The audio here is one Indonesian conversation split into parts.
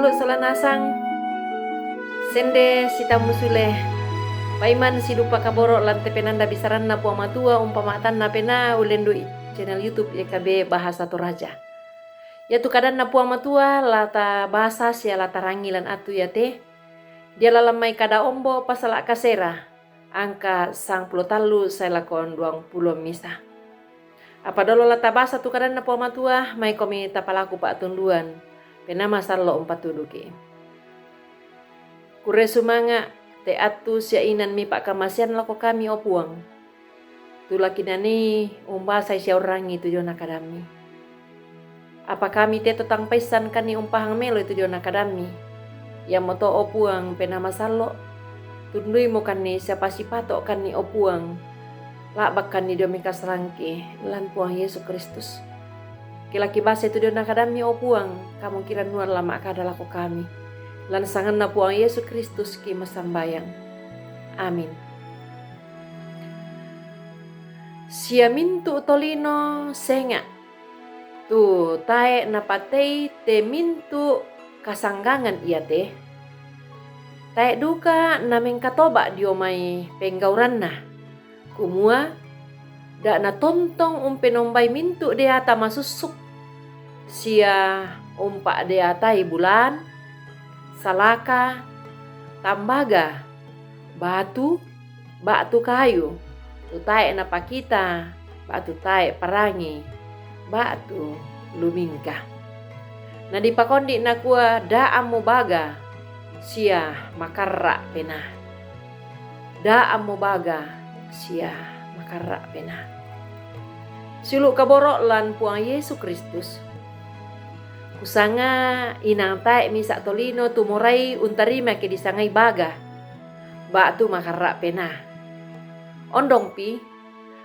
sulut salanasang sende sita musule paiman si dupa kaboro lante penanda bisaran na puama tua umpamatan na pena ulendo channel YouTube YKB Bahasa Toraja. Ya tu kadan na puama tua lata bahasa sia lata rangilan atu ya te. Dia lalamai kada ombo pasala kasera angka sang puluh talu saya lakon 20 misa. Apa dolo lata bahasa tu kadan na puama tua mai komi tapalaku pak tunduan. Pena masal lo umpat tuduki. Kure sumanga te atu sia inan mi pak kamasian lako kami opuang. Tulaki nani umba sai sia orangi tu jona kadami. Apa kami te totang paisan kani umpahang melo itu jona kadami. Ya moto opuang pena masal lo. Tundui mo kani siapa si patok kani opuang. Labak kani domikas rangke lan puang Yesus Kristus. Kilaki basa itu dona kadami opuang kamu kira nuar lama kada lako kami lan sangan na puang Yesus Kristus ki masambayang. Amin. Sia mintu tolino senga tu tae na patei te mintu kasanggangan ia te tae duka na mengkatoba diomai penggauran na kumua da na tontong umpenombay mintu dea ta masusuk sia umpa dea tai bulan salaka tambaga batu kayu tutai na pakita batu tai perangi batu lumingka na dipakondi na kua da amu baga sia makarra pena da amu baga sia makarra pena. Suluk kaboro lan puang Yesus Kristus. Kusanga inang tae misa tolino tumurai untarima ke disangai baga. Batu makarra pena. Ondong pi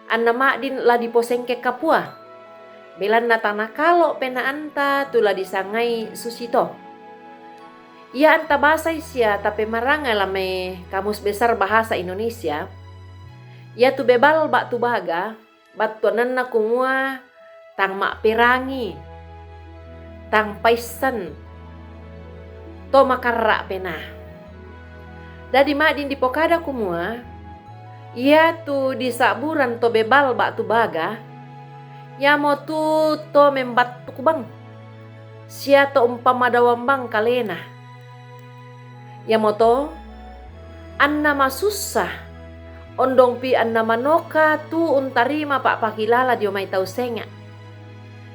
anna madin la diposengke kapua. Belan na tanah kalo pena anta tula disangai susito. Ia anta bahasa sia tapi maranga lame kamus besar bahasa Indonesia. Ya tu bebal bak tu baga, batuanan na kumua tang mak perangi, tang paisan, to makarra pena. Dadi madin di pokada kumua, ia tu di saburan to bebal bak tu baga, ya mo tu to membat tu kubang, sia to umpama dawambang kalena. Ya mo to, anna masusah. Ondong pi anna manoka tu untarima pak pakilala dio mai tau senga.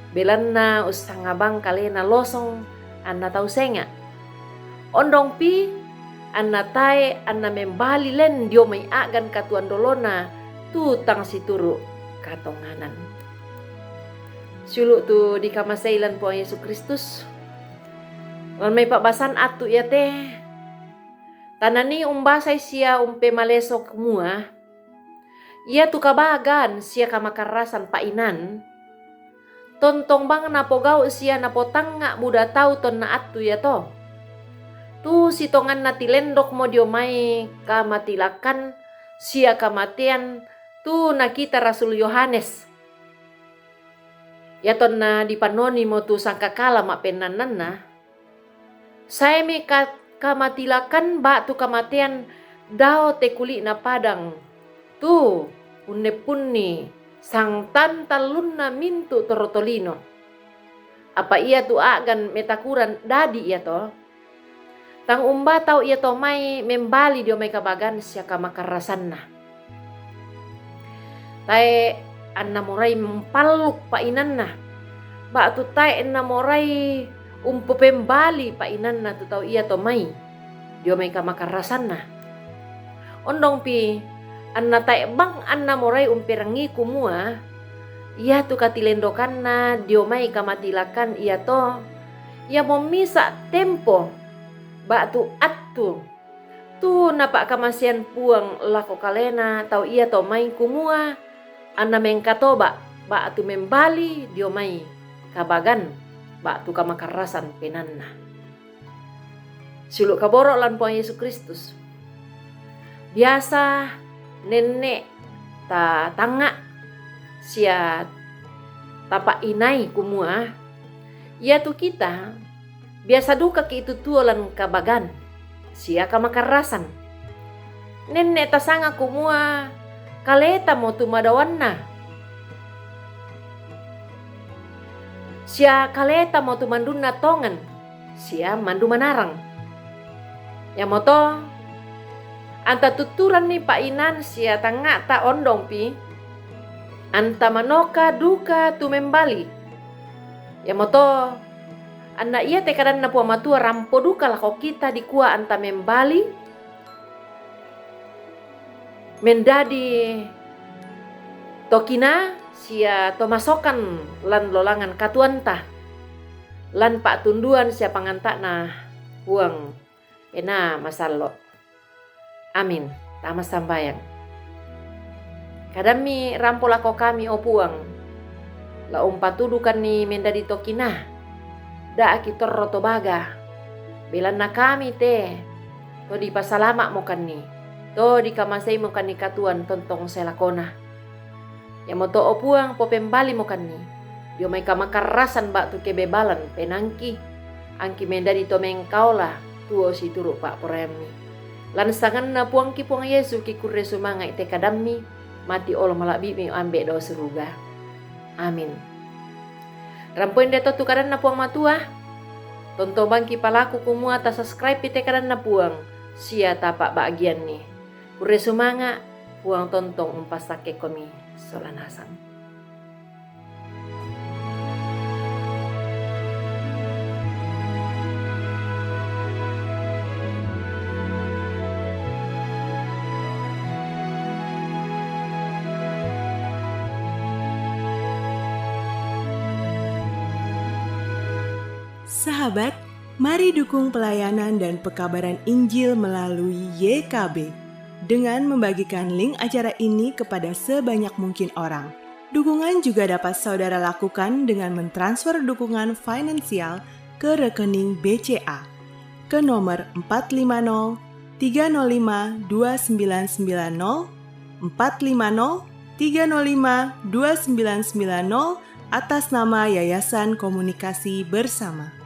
Belan na usangabang kalena losong anna tau senga. Ondong pi anna tae anna membali len dio mai agan katuan dolona tu tang situru katonganan. Suluk tu di kamasailan puang Yesus Kristus. Lan mai pak basan atu ya teh. Tanani umbasai sia umpe malesok mua. Ia tu kabagan sia kamakarasan painan. Tontong bang napogau sia napotanga buda tau ton na atu ya to. Tu sitongan natilendok mo diomai kamatilakan sia kamatian tu nakita Rasul Yohanes. Ya ton na dipanoni mo tu sangkakala mapenanan na. Saya me kamatilakan ba tu kamatian dao te kuli na padang. Tu punni sang tantalun na mintu torotolino. Apa ia tu agan metakuran dadi ia to. Tang umba tau ia to mai membali dio mai kabagan sia kamakarasan na. Tae anna morai mempaluk painan na. Ba tu tae anna morai pembali painan na tu tau ia to mai. Dio mai kamakarasan na. Ondong pi anna tae bang anna morai umperangi kumua. Ia tu katilendokan na diomai kamatilakan ia to. Ia momisa tempo. Ba tu atu. Tu napak kamasian puang lako kalena tau ia to mai kumua. Anna mengkatoba. Ba tu membali diomai kabagan. Ba tu kamakarasan penanna. Suluk kaboro lan puang Yesus Kristus. Biasa nenek ta tanga sia tapa inai kumua ia tu kita Biasa duka ki itu tuolan kabagan, sia kamakarasan. Nenek tasanga kumua kaleta mo tumadawanna. Sia kaleta mo tumandunna tongan, sia mandu manarang. Ya moto anta tuturan ni painan sia tanga ta ondong pi. Anta manoka duka tumembali. Ya moto anda iya tekadan na pua matua rampo duka lako kita di kuah anta membali mendadi tokina sia tomasokan lan lolangan katuanta lan pak tunduan sia pangantak na huang pena masalo. Amin. Tama sambayang. Kadami rampo lako kami opuang la umpatudukan ni mendadi tokina. Da kita roto baga belan na kami te to di pasalama mo kanni to di kamasay mo kanni katuan tontong selakona ya mo to opuang po pembali mo kanni dio may kamakarasan ba to kebebalan penangki angki menda di to mengkaula tuo si turu pak poremi lan sangan na puang ki puang Yesu ki kurre sumanga ite kadammi mati olo malabi mi ambe do seruga. Amin. Rampoin deto tukaran na puang matua. Tonto bangki palaku kumua ta subscribe pite karan na puang. Sia tapak bagian ni. Kure sumanga puang tontong umpasake komi solanasan. Sahabat, mari dukung pelayanan dan pekabaran Injil melalui YKB dengan membagikan link acara ini kepada sebanyak mungkin orang. Dukungan juga dapat saudara lakukan dengan mentransfer dukungan finansial ke rekening BCA ke nomor 450 305 2990 450 305 2990 atas nama Yayasan Komunikasi Bersama.